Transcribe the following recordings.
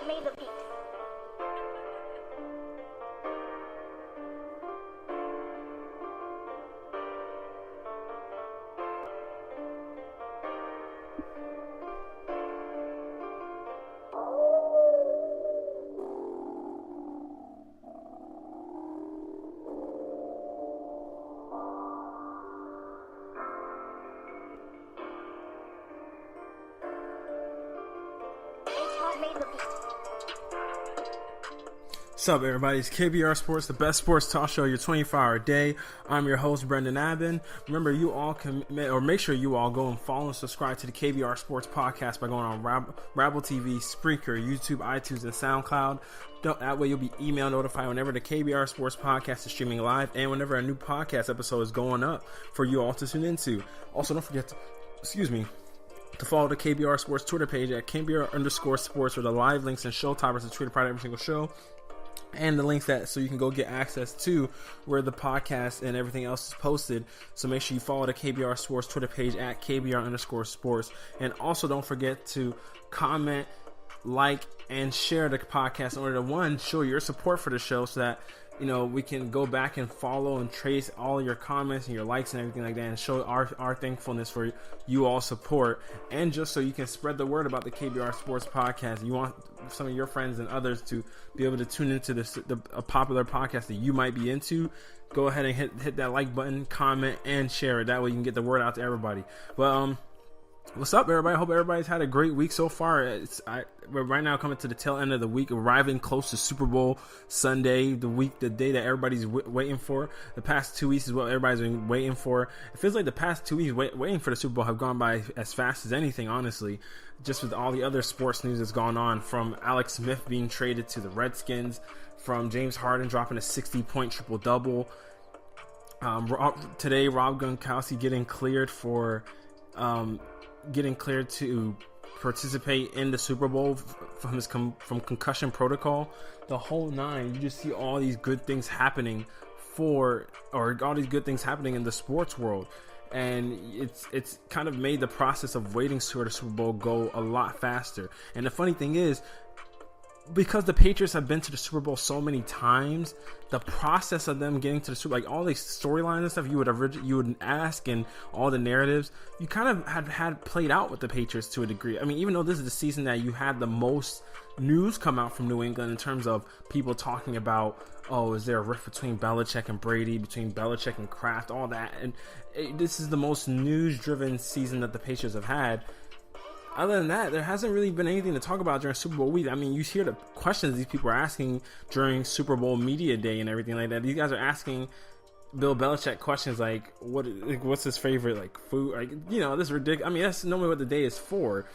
made the beat. What's up, everybody? It's KBR Sports, the best sports talk show, your 24-hour day. I'm your host, Brendan Abbin. Remember, you all can, or make sure you all go and follow and subscribe to the KBR Sports podcast by going on Rabble TV, Spreaker, YouTube, iTunes, and SoundCloud. That way you'll be email notified whenever the KBR Sports podcast is streaming live and whenever a new podcast episode is going up for you all to tune into. Also, don't forget to follow the KBR Sports Twitter page at KBR_sports for the live links and show topics and tweet about every single show. And the links so you can go get access to where the podcast and everything else is posted. So make sure you follow the KBR Sports Twitter page at KBR_sports. And also don't forget to comment, like, and share the podcast in order to, one, show your support for the show so that, you know, we can go back and follow and trace all your comments and your likes and everything like that and show our thankfulness for you all support. And just so you can spread the word about the KBR Sports podcast. You want some of your friends and others to be able to tune into a popular podcast that you might be into. Go ahead and hit that like button, comment, and share it. That way you can get the word out to everybody. But what's up, everybody? I hope everybody's had a great week so far. We're right now coming to the tail end of the week, arriving close to Super Bowl Sunday, the day that everybody's waiting for. The past 2 weeks is what everybody's been waiting for. It feels like the past 2 weeks waiting for the Super Bowl have gone by as fast as anything, honestly. Just with all the other sports news that's gone on, from Alex Smith being traded to the Redskins, from James Harden dropping a 60-point triple-double. Today, Rob Gronkowski getting cleared to participate in the Super Bowl from concussion protocol. The whole nine. You just see all these good things happening in the sports world, and it's kind of made the process of waiting for the Super Bowl go a lot faster. And the funny thing is, because the Patriots have been to the Super Bowl so many times, the process of them getting to the Super Bowl, like all these storylines and stuff you would ask, and all the narratives you kind of had played out with the Patriots to a degree. I mean, even though this is the season that you had the most news come out from New England in terms of people talking about, oh, is there a rift between Belichick and Brady, between Belichick and Kraft, all that, and this is the most news-driven season that the Patriots have had. Other than that, there hasn't really been anything to talk about during Super Bowl week. I mean, you hear the questions these people are asking during Super Bowl media day and everything like that. These guys are asking Bill Belichick questions like, what's his favorite food? This is ridiculous. I mean, that's normally what the day is for.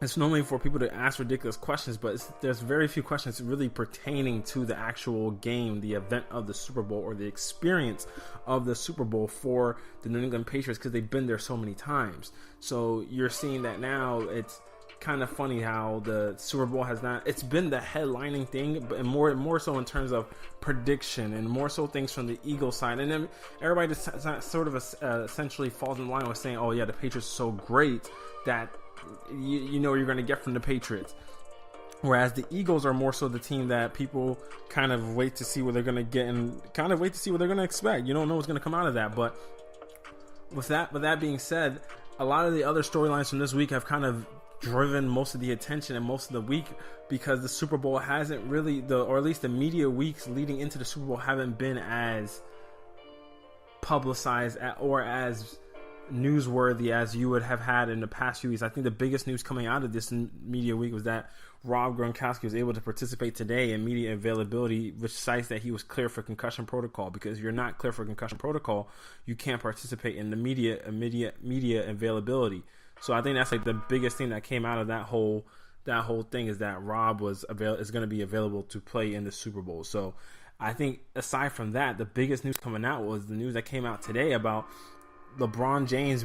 It's normally for people to ask ridiculous questions, but there's very few questions really pertaining to the actual game, the event of the Super Bowl, or the experience of the Super Bowl for the New England Patriots, because they've been there so many times. So you're seeing that now. It's kind of funny how the Super Bowl it's been the headlining thing, but more so in terms of prediction, and more so things from the Eagles side. And then everybody just sort of essentially falls in line with saying, oh yeah, the Patriots are so great that you know you're going to get from the Patriots. Whereas the Eagles are more so the team that people kind of wait to see what they're going to get and kind of wait to see what they're going to expect. You don't know what's going to come out of that. But with that being said, a lot of the other storylines from this week have kind of driven most of the attention and most of the week, because the Super Bowl hasn't really, or at least the media weeks leading into the Super Bowl haven't been as publicized or as newsworthy as you would have had in the past few weeks. I think the biggest news coming out of this media week was that Rob Gronkowski was able to participate today in media availability, which cites that he was clear for concussion protocol, because if you're not clear for concussion protocol, you can't participate in the media availability. So I think that's the biggest thing that came out of that whole thing, is that Rob is going to be available to play in the Super Bowl. So I think aside from that, the biggest news coming out was the news that came out today about LeBron James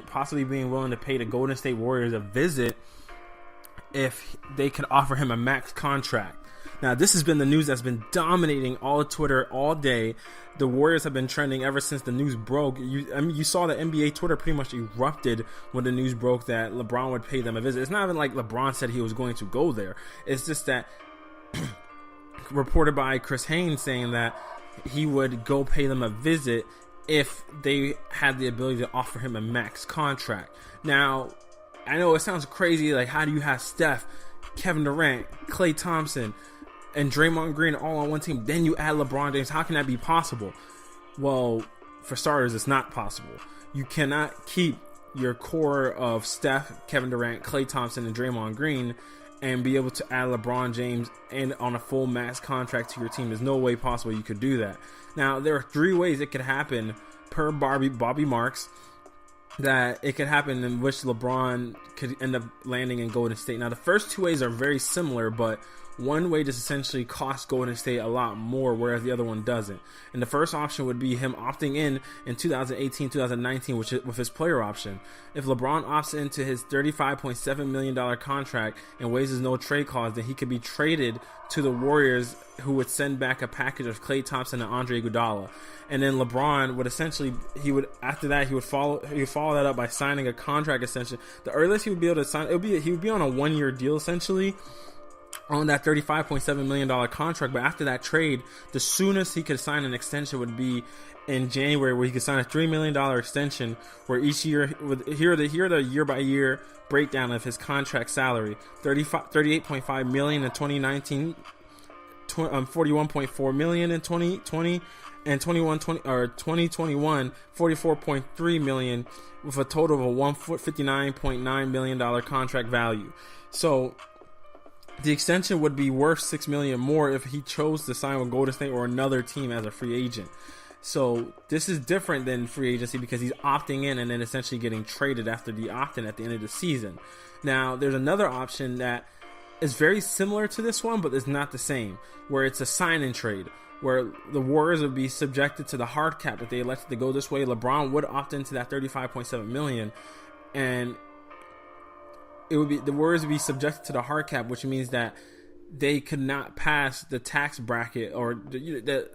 possibly being willing to pay the Golden State Warriors a visit if they could offer him a max contract. Now, this has been the news that's been dominating all of Twitter all day. The Warriors have been trending ever since the news broke. You saw that NBA Twitter pretty much erupted when the news broke that LeBron would pay them a visit. It's not even like LeBron said he was going to go there. It's just that reported by Chris Haynes saying that he would go pay them a visit if they had the ability to offer him a max contract. Now, I know it sounds crazy, like how do you have Steph, Kevin Durant, Klay Thompson, and Draymond Green all on one team, then you add LeBron James? How can that be possible? Well, for starters, it's not possible. You cannot keep your core of Steph, Kevin Durant, Klay Thompson, and Draymond Green and be able to add LeBron James and on a full max contract to your team. There's no way possible you could do that. Now, there are 3 ways it could happen per Bobby Marks, that it could happen in which LeBron could end up landing in Golden State. Now, the first 2 ways are very similar, but one way just essentially costs Golden State a lot more, whereas the other one doesn't. And the first option would be him opting in 2018-2019 with his player option. If LeBron opts into his $35.7 million contract and waives his no trade clause, then he could be traded to the Warriors, who would send back a package of Klay Thompson and Andre Iguodala. And then LeBron would essentially, he would follow that up by signing a contract extension. The earliest he would be able to sign, he would be on a 1-year deal essentially, on that $35.7 million contract. But after that trade, the soonest he could sign an extension would be in January, where he could sign a $3 million extension, where each year, here are the year-by-year breakdown of his contract salary: $38.5 million in 2019, $41.4 million in 2020, and 2021, $44.3 million, with a total of a $59.9 million contract value. So the extension would be worth $6 million more if he chose to sign with Golden State or another team as a free agent. So this is different than free agency because he's opting in and then essentially getting traded after the opt-in at the end of the season. Now, there's another option that is very similar to this one, but it's not the same, where it's a sign-and trade, where the Warriors would be subjected to the hard cap. If they elected to go this way, LeBron would opt into that $35.7 million, and it would be, the Warriors would be subjected to the hard cap, which means that they could not pass the tax bracket or the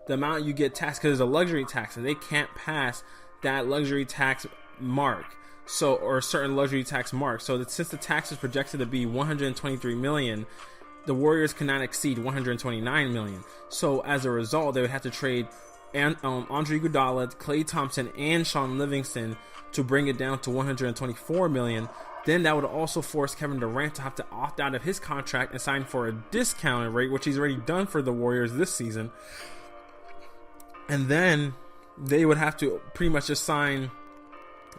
amount you get taxed, because there's a luxury tax and they can't pass that luxury tax mark. So, or a certain luxury tax mark. So that since the tax is projected to be $123 million, the Warriors cannot exceed $129 million. So as a result, they would have to trade Andre Iguodala, Klay Thompson, and Sean Livingston to bring it down to $124 million. Then that would also force Kevin Durant to have to opt out of his contract and sign for a discounted rate, which he's already done for the Warriors this season. And then they would have to pretty much just sign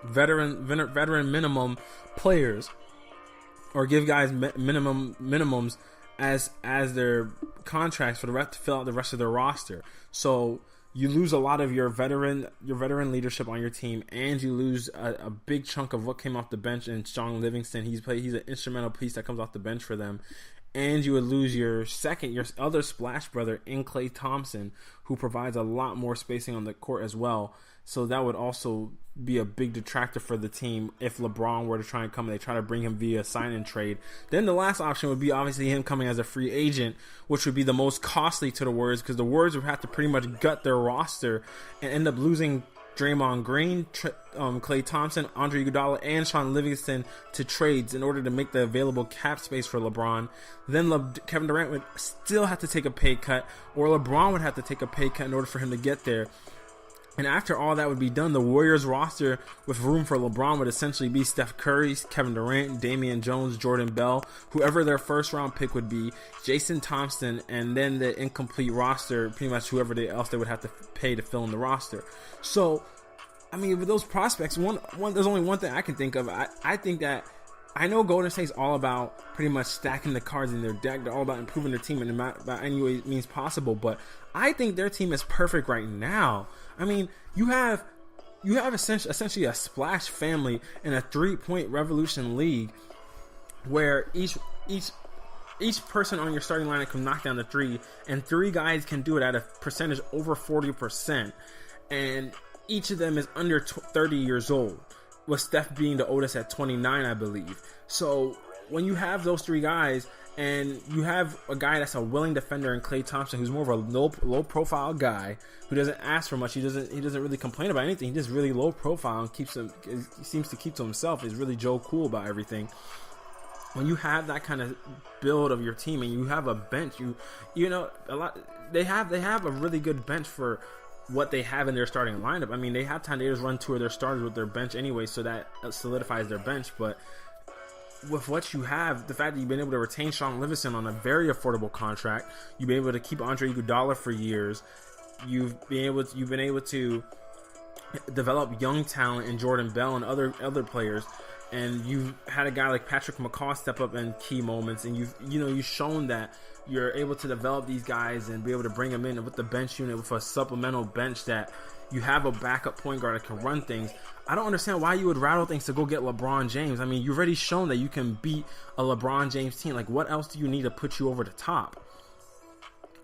veteran minimum players, or give guys minimums as their contracts for the rest to fill out the rest of their roster. So you lose a lot of your veteran leadership on your team, and you lose a big chunk of what came off the bench in Sean Livingston. He's an instrumental piece that comes off the bench for them. And you would lose your other splash brother in Klay Thompson, who provides a lot more spacing on the court as well. So that would also be a big detractor for the team if LeBron were to try and come and they try to bring him via sign and trade. Then the last option would be obviously him coming as a free agent, which would be the most costly to the Warriors, because the Warriors would have to pretty much gut their roster and end up losing Draymond Green, Klay Thompson, Andre Iguodala, and Sean Livingston to trades in order to make the available cap space for LeBron. Then Kevin Durant would still have to take a pay cut, or LeBron would have to take a pay cut in order for him to get there. And after all that would be done, the Warriors roster with room for LeBron would essentially be Steph Curry, Kevin Durant, Damian Jones, Jordan Bell, whoever their first round pick would be, Jason Thompson, and then the incomplete roster, pretty much whoever else they would have to pay to fill in the roster. So, I mean, with those prospects, there's only one thing I can think of. I think that, I know Golden State's all about pretty much stacking the cards in their deck. They're all about improving their team in by any way means possible. But I think their team is perfect right now. I mean, you have essentially a splash family in a 3-point revolution league, where each person on your starting lineup can knock down the three, and 3 guys can do it at a percentage over 40%, and each of them is under 30 years old, with Steph being the oldest at 29, I believe. So when you have those three guys, and you have a guy that's a willing defender in Klay Thompson, who's more of a low profile guy who doesn't ask for much. He doesn't really complain about anything. He just really low profile and he seems to keep to himself. He's really Joe Cool about everything. When you have that kind of build of your team and you have a bench, you know they have a really good bench for what they have in their starting lineup. I mean, they have time to just run two of their starters with their bench anyway, so that solidifies their bench. But with what you have, the fact that you've been able to retain Sean Livingston on a very affordable contract, you've been able to keep Andre Iguodala for years, you've been able to develop young talent in Jordan Bell and other players, and you've had a guy like Patrick McCaw step up in key moments, and you've shown that you're able to develop these guys and be able to bring them in with the bench unit, with a supplemental bench, that you have a backup point guard that can run things. I don't understand why you would rattle things to go get LeBron James. I mean, you've already shown that you can beat a LeBron James team. Like, what else do you need to put you over the top?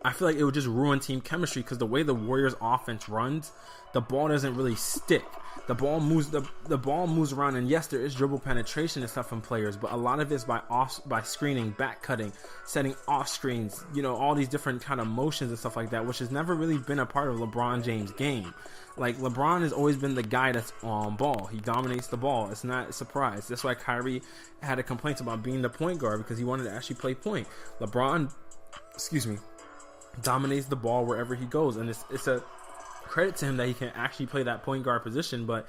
I feel like it would just ruin team chemistry, because the way the Warriors offense runs, the ball doesn't really stick. The ball moves around, and yes, there is dribble penetration and stuff from players, but a lot of it's by screening, back cutting, setting off screens, all these different kind of motions and stuff like that, which has never really been a part of LeBron James' game. Like, LeBron has always been the guy that's on ball. He dominates the ball. It's not a surprise. That's why Kyrie had a complaint about being the point guard, because he wanted to actually play point. LeBron, dominates the ball wherever he goes, and it's a credit to him that he can actually play that point guard position. But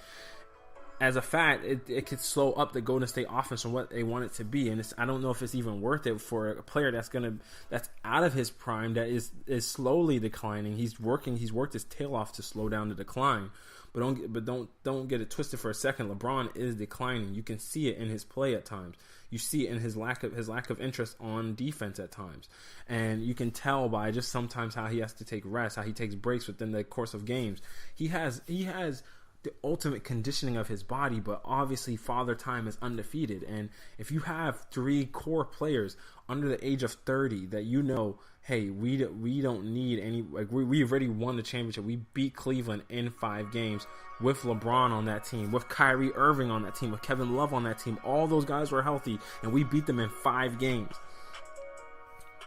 as a fact, it could slow up the Golden State offense from what they want it to be, and I don't know if it's even worth it for a player that's out of his prime, that is slowly declining. He's worked his tail off to slow down the decline, but don't get it twisted for a second. LeBron is declining. You can see it in his play at times. You see it in his lack of interest on defense at times, and you can tell by just sometimes how he has to take rest, how he takes breaks within the course of games. He has the ultimate conditioning of his body, but obviously Father Time is undefeated. And if you have three core players under the age of 30 that hey, we don't need any, like, we've already won the championship. We beat Cleveland in 5 games with LeBron on that team, with Kyrie Irving on that team, with Kevin Love on that team. All those guys were healthy, and we beat them in 5 games.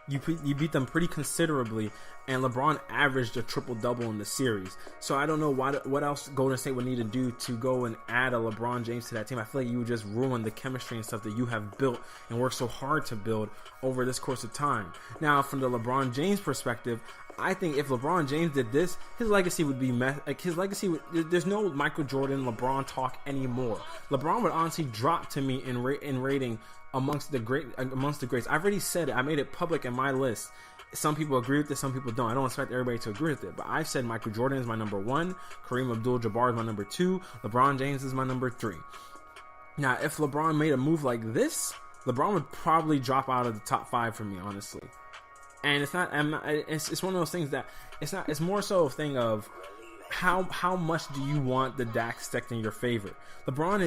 You beat them pretty considerably, and LeBron averaged a triple-double in the series. So I don't know what else Golden State would need to do to go and add a LeBron James to that team. I feel like you would just ruin the chemistry and stuff that you have built and worked so hard to build over this course of time. Now, from the LeBron James perspective, I think if LeBron James did this, his legacy would be there's no Michael Jordan, LeBron talk anymore. LeBron would honestly drop to me in rating amongst the greats. I've already said it. I made it public in my list. Some people agree with this, some people don't. I don't expect everybody to agree with it, but I've said Michael Jordan is my number 1, Kareem Abdul-Jabbar is my number 2, LeBron James is my number 3. Now, if LeBron made a move like this, LeBron would probably drop out of the top 5 for me, honestly. And it's one of those things that it's more so a thing of how much do you want the deck stacked in your favor? LeBron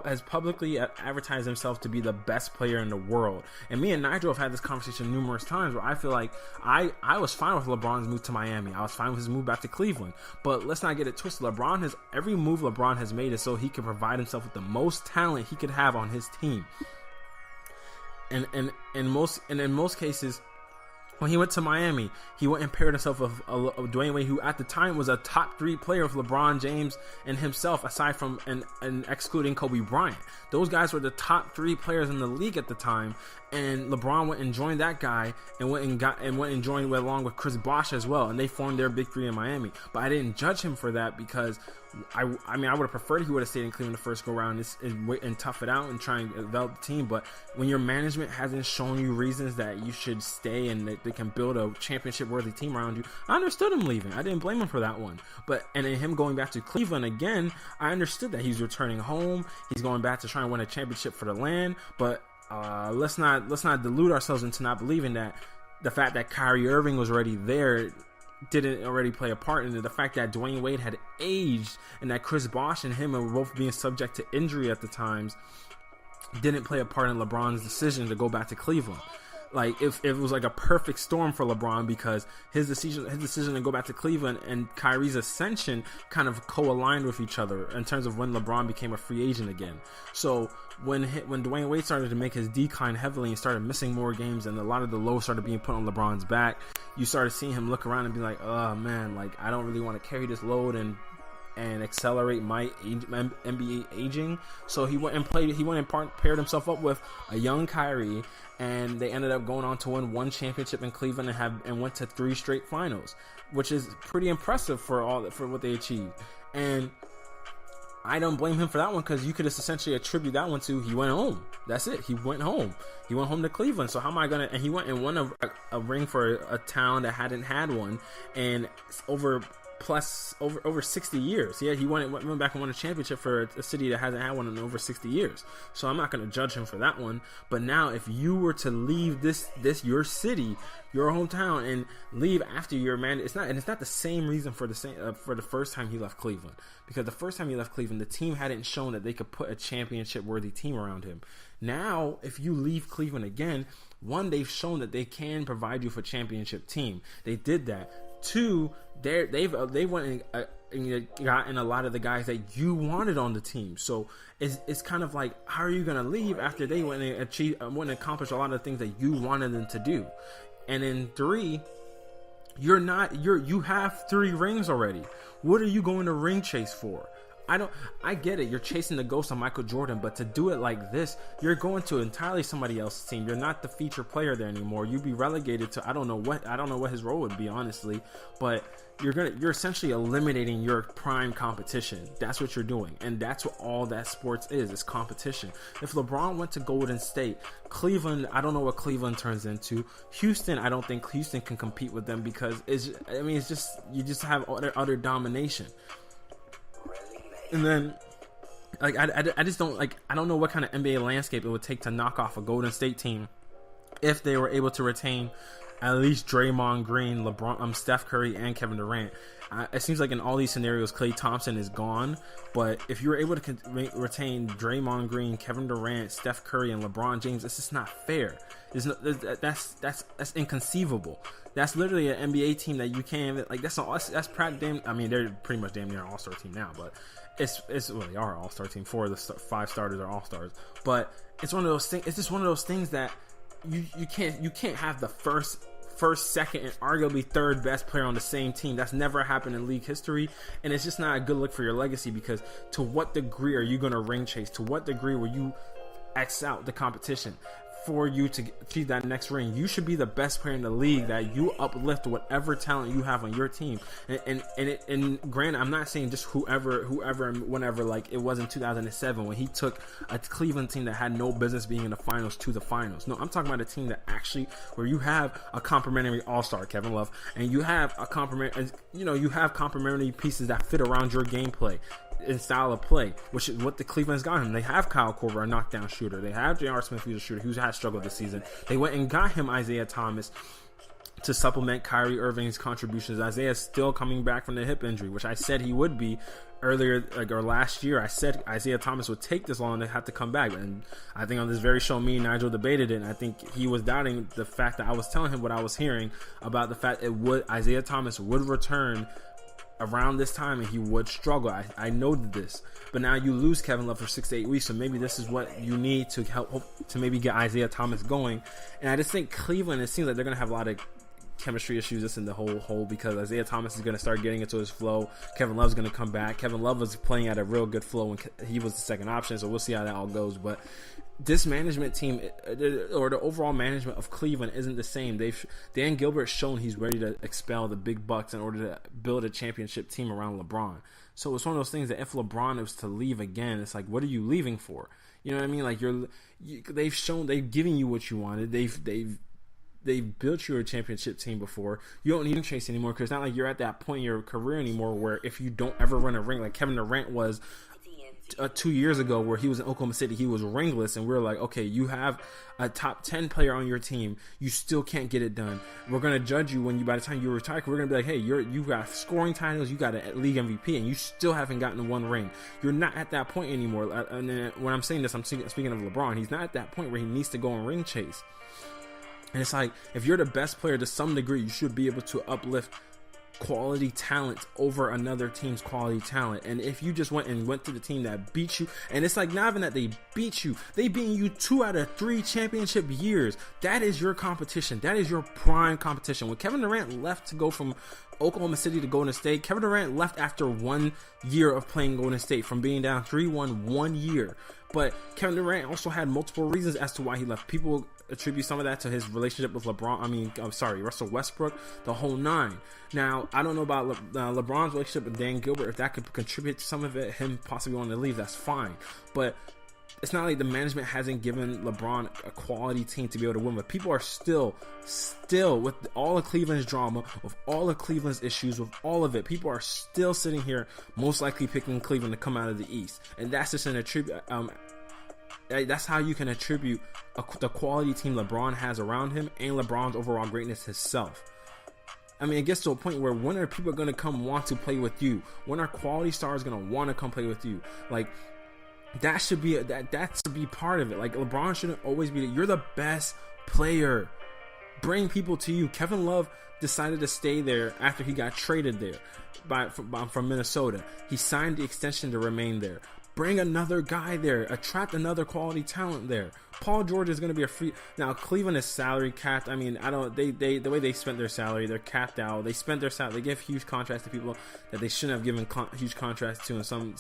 has publicly advertised himself to be the best player in the world. And me and Nigel have had this conversation numerous times where I feel like I was fine with LeBron's move to Miami. I was fine with his move back to Cleveland. But let's not get it twisted. Every move LeBron has made is so he can provide himself with the most talent he could have on his team. And in most cases, when he went to Miami, he went and paired himself with Dwayne Wade, who at the time was a top 3 player of LeBron James and himself, aside from and excluding Kobe Bryant. Those guys were the top 3 players in the league at the time, and LeBron went and joined that guy and went and joined along with Chris Bosh as well, and they formed their big 3 in Miami. But I didn't judge him for that, because I would have preferred he would have stayed in Cleveland the first go round and tough it out and try and develop the team. But when your management hasn't shown you reasons that you should stay and that they can build a championship worthy team around you, I understood him leaving. I didn't blame him for that one. And in him going back to Cleveland again, I understood that he's returning home. He's going back to try and win a championship for the land. But let's not delude ourselves into not believing that the fact that Kyrie Irving was already there didn't already play a part in it. The fact that Dwayne Wade had aged and that Chris Bosh and him were both being subject to injury at the times didn't play a part in LeBron's decision to go back to Cleveland. like if it was like a perfect storm for LeBron, because his decision to go back to Cleveland and Kyrie's ascension kind of co-aligned with each other in terms of when LeBron became a free agent again. So when Dwayne Wade started to make his decline heavily and started missing more games, and a lot of the load started being put on LeBron's back, you started seeing him look around and be like, oh man, like I don't really want to carry this load and accelerate my NBA aging. So he went and paired himself up with a young Kyrie, and they ended up going on to win one championship in Cleveland and went to 3 straight finals, which is pretty impressive for what they achieved. And I don't blame him for that one, because you could just essentially attribute that one to he went home. That's it. He went home. He went home to Cleveland. So how am I gonna? And he went and won a ring for a town that hadn't had one, and over 60 years. Yeah, he went back and won a championship for a city that hasn't had one in over 60 years. So I'm not going to judge him for that one. But now, if you were to leave this your city, your hometown, and leave after your man, it's not the same reason for the first time he left Cleveland. Because the first time he left Cleveland, the team hadn't shown that they could put a championship worthy team around him. Now, if you leave Cleveland again, one, they've shown that they can provide you with a championship team. They did that. 2, they went and gotten a lot of the guys that you wanted on the team. So it's kind of like, how are you going to leave after they went and accomplish a lot of the things that you wanted them to do? And then 3, you have 3 rings already. What are you going to ring chase for? I get it. You're chasing the ghost of Michael Jordan, but to do it like this, you're going to entirely somebody else's team. You're not the feature player there anymore. You'd be relegated to I don't know what his role would be, honestly, but you're essentially eliminating your prime competition. That's what you're doing, and that's what all that sports is. It's competition. If LeBron went to Golden State, Cleveland, I don't know what Cleveland turns into. Houston, I don't think Houston can compete with them, because you just have utter domination. And then, like, I just don't, like, I don't know what kind of NBA landscape it would take to knock off a Golden State team if they were able to retain at least Draymond Green, LeBron, Steph Curry, and Kevin Durant. It seems like in all these scenarios, Klay Thompson is gone. But if you were able to retain Draymond Green, Kevin Durant, Steph Curry, and LeBron James, it's just not fair. That's inconceivable. That's literally an NBA team that you can't, like, that's damn. I mean, they're pretty much damn near an all-star team now, but they are an all-star team. 4 of the 5 starters are all-stars. But it's one of those things. It's just one of those things that you can't have the first, second, and arguably third best player on the same team. That's never happened in league history, and it's just not a good look for your legacy, because to what degree are you going to ring chase? To what degree will you X out the competition? For you to achieve that next ring, you should be the best player in the league, that you uplift whatever talent you have on your team. And granted, I'm not saying just whoever and whenever, like it was in 2007 when he took a Cleveland team that had no business being in the finals to the finals. No, I'm talking about a team that actually, where you have a complimentary all-star Kevin Love, and you have you have complimentary pieces that fit around your gameplay and style of play, which is what the Cleveland's got him. They have Kyle Korver, a knockdown shooter. They have J.R. Smith, who's a shooter, who has struggled this season. They went and got him Isaiah Thomas to supplement Kyrie Irving's contributions. Isaiah's still coming back from the hip injury, which I said he would be earlier, or last year. I said Isaiah Thomas would take this long to have to come back, and I think on this very show, me and Nigel debated it, and I think he was doubting the fact that I was telling him what I was hearing about the fact Isaiah Thomas would return around this time and he would struggle. I noted this, but now you lose Kevin Love for 6 to 8 weeks, so maybe this is what you need to help to maybe get Isaiah Thomas going. And I just think Cleveland, it seems like they're going to have a lot of chemistry issues just in the whole because Isaiah Thomas is going to start getting into his flow. Kevin Love's going to come back. Kevin Love was playing at a real good flow when he was the second option, so we'll see how that all goes. But this management team, or the overall management of Cleveland, isn't the same. Dan Gilbert's shown he's ready to expel the big bucks in order to build a championship team around LeBron. So it's one of those things that if LeBron was to leave again, it's like, what are you leaving for? You know what I mean? Like they've given you what you wanted. They've built you a championship team before. You don't need to chase anymore, because it's not like you're at that point in your career anymore where if you don't ever run a ring, like Kevin Durant was 2 years ago, where he was in Oklahoma City, he was ringless, and we were like, okay, you have a top 10 player on your team, you still can't get it done. We're gonna judge you by the time you retire. We're gonna be like, hey, you got scoring titles, you got a league MVP, and you still haven't gotten one ring. You're not at that point anymore. And then when I'm saying this, I'm speaking of LeBron. He's not at that point where he needs to go and ring chase. And it's like, if you're the best player to some degree, you should be able to uplift quality talent over another team's quality talent. And if you just went to the team that beat you, and it's like not even that they beat you, they beat you 2 out of 3 championship years. That is your competition. That is your prime competition. When Kevin Durant left to go from Oklahoma City to Golden State, Kevin Durant left after 1 year of playing Golden State, from being down 3-1 1 year. But Kevin Durant also had multiple reasons as to why he left. People attribute some of that to his relationship with Russell Westbrook, the whole 9. Now, I don't know about LeBron's relationship with Dan Gilbert. If that could contribute to some of it, him possibly wanting to leave, that's fine. But it's not like the management hasn't given LeBron a quality team to be able to win. But people are still with all of Cleveland's drama, with all of Cleveland's issues, with all of it, people are still sitting here most likely picking Cleveland to come out of the East. And that's just an attribute. That's how you can attribute the quality team LeBron has around him and LeBron's overall greatness himself. I mean, it gets to a point where when are people going to come want to play with you? When are quality stars going to want to come play with you? Like, that should be part of it. Like, LeBron shouldn't always be you're the best player. Bring people to you. Kevin Love decided to stay there after he got traded there from Minnesota. He signed the extension to remain there. Bring another guy there. Attract another quality talent there. Paul George is going to be a free. Now, Cleveland is salary capped. I mean, the way they spent their salary, they're capped out. They spent their salary. They give huge contracts to people that they shouldn't have given huge contracts to in some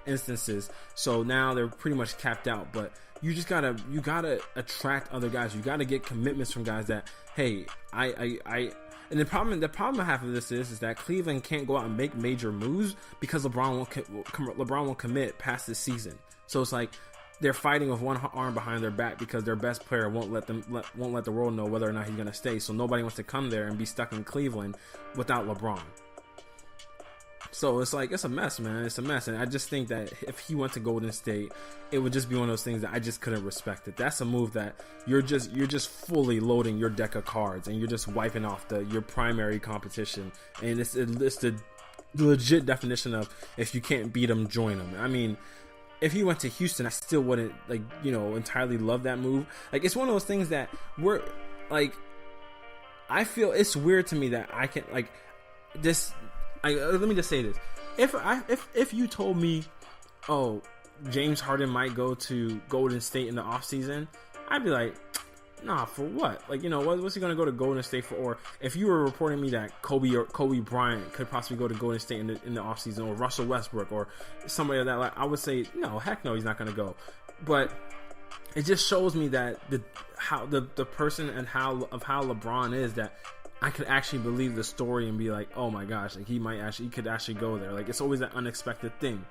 instances. So now they're pretty much capped out. But you gotta attract other guys. You gotta get commitments from guys that, hey, and the problem I have with this is that Cleveland can't go out and make major moves because LeBron won't commit past this season. So it's like they're fighting with one arm behind their back because their best player won't let the world know whether or not he's going to stay. So nobody wants to come there and be stuck in Cleveland without LeBron. So it's like, it's a mess, man. It's a mess. And I just think that if he went to Golden State, it would just be one of those things that I just couldn't respect it. That's a move that you're just fully loading your deck of cards and you're just wiping off your primary competition. And it's the legit definition of, if you can't beat them, join them. I mean, if he went to Houston, I still wouldn't entirely love that move. Like, it's one of those things that I feel it's weird to me that I can this. Let me just say this: if you told me, oh, James Harden might go to Golden State in the offseason, I'd be like, nah, for what? Like, what's he gonna go to Golden State for? Or if you were reporting me that Kobe Bryant could possibly go to Golden State in the offseason, or Russell Westbrook, or somebody like that, I would say, no, heck no, he's not gonna go. But it just shows me that the person and how LeBron is, that I could actually believe the story and be like, oh my gosh, like he could actually go there. Like, it's always that unexpected thing.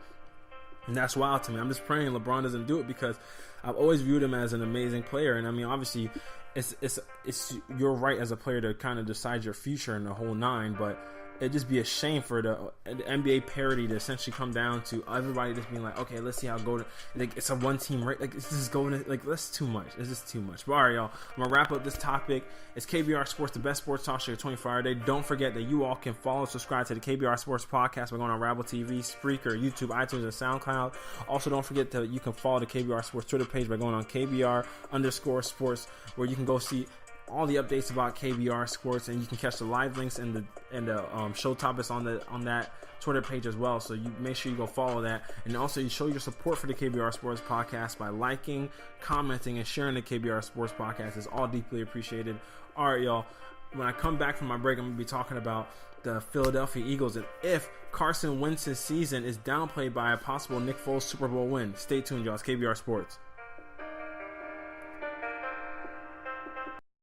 And that's wild to me. I'm just praying LeBron doesn't do it, because I've always viewed him as an amazing player. And I mean, obviously it's your right as a player to kind of decide your future in the whole 9, but it'd just be a shame for the NBA parity to essentially come down to everybody just being like, okay, let's see how Golden, like, it's a one team, right? Like, this is Golden, like, that's too much. It's just too much. But all right, y'all, I'm gonna wrap up this topic. It's KBR Sports, the best sports talk show 24 hours a day. Don't forget that you all can follow and subscribe to the KBR Sports podcast by going on Rabble TV, Spreaker, YouTube, iTunes, and SoundCloud. Also, don't forget that you can follow the KBR Sports Twitter page by going on KBR_sports, where you can go see all the updates about KBR Sports, and you can catch the live links and the show topics on that Twitter page as well. So you make sure you go follow that, and also you show your support for the KBR Sports podcast by liking, commenting, and sharing the KBR Sports podcast. It's all deeply appreciated. All right, y'all. When I come back from my break, I'm gonna be talking about the Philadelphia Eagles and if Carson Wentz's season is downplayed by a possible Nick Foles Super Bowl win. Stay tuned, y'all. It's KBR Sports.